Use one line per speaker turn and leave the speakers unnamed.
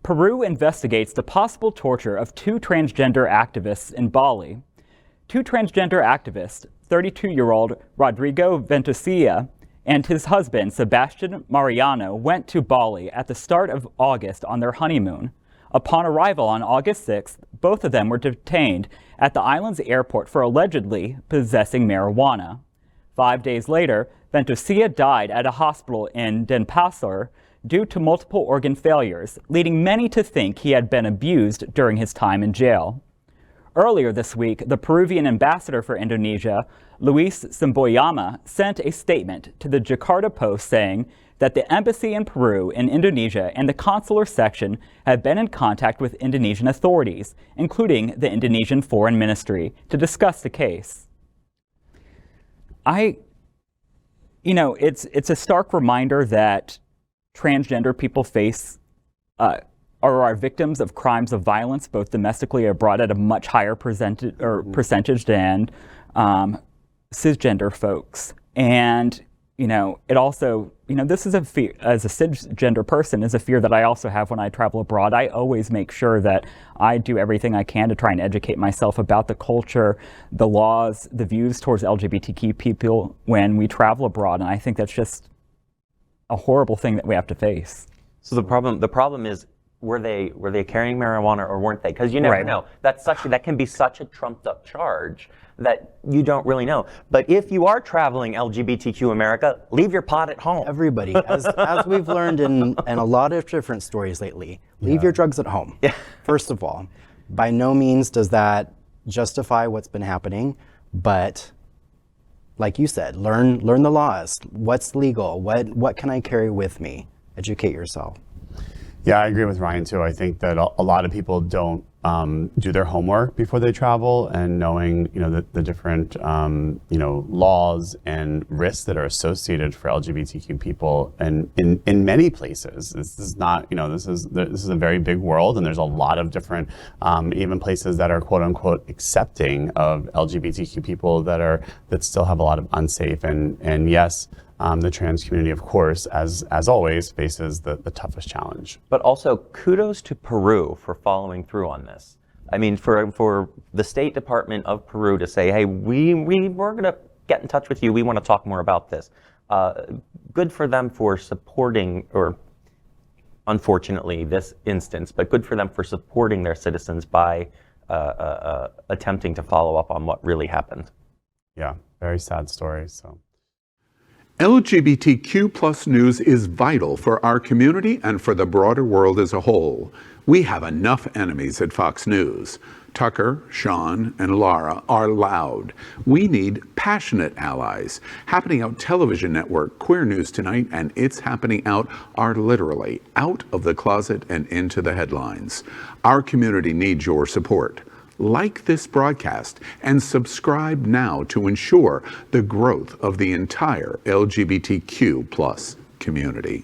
Peru investigates the possible torture of two transgender activists in Bali. Two transgender activists, 32-year-old Rodrigo Ventocilla and his husband, Sebastian Marallano, went to Bali at the start of August on their honeymoon. Upon arrival on August 6th, both of them were detained at the island's airport for allegedly possessing marijuana. 5 days later, Ventocilla died at a hospital in Denpasar due to multiple organ failures, leading many to think he had been abused during his time in jail. Earlier this week, the Peruvian ambassador for Indonesia, Luis Tsuboyama, sent a statement to the Jakarta Post saying that the embassy in Peru in Indonesia and the consular section have been in contact with Indonesian authorities, including the Indonesian Foreign Ministry, to discuss the case. It's a stark reminder that transgender people face are victims of crimes of violence, both domestically and abroad, at a much higher percentage than cisgender folks. And it also, this is a fear, as a cisgender person, is a fear that I also have when I travel abroad. I always make sure that I do everything I can to try and educate myself about the culture, the laws, the views towards LGBTQ people when we travel abroad. And I think that's just a horrible thing that we have to face.
So the problem is, were they carrying marijuana or weren't they? Because you never know. That can be such a trumped up charge that you don't really know. But if you are traveling LGBTQ America, leave your pot at home.
Everybody, as we've learned in a lot of different stories lately, leave your drugs at home. Yeah. First of all, by no means does that justify what's been happening, but like you said, learn the laws. What's legal? What can I carry with me? Educate yourself.
Yeah, I agree with Ryan too. I think that a lot of people don't do their homework before they travel, and knowing the different laws and risks that are associated for LGBTQ people, and in many places. This is not this is a very big world, and there's a lot of different even places that are quote unquote accepting of LGBTQ people that still have a lot of unsafe and yes. The trans community, of course, as always, faces the toughest challenge.
But also, kudos to Peru for following through on this. I mean, for the State Department of Peru to say, hey, we're going to get in touch with you. We want to talk more about this. Good for them for supporting, or unfortunately this instance, but good for them for supporting their citizens by attempting to follow up on what really happened.
Yeah, very sad story. So.
LGBTQ+ news is vital for our community and for the broader world as a whole. We have enough enemies at Fox News. Tucker, Sean, and Lara are loud. We need passionate allies. Happening Out television network, Queer News Tonight, and It's Happening Out are literally out of the closet and into the headlines. Our community needs your support. Like this broadcast and subscribe now to ensure the growth of the entire LGBTQ+ community.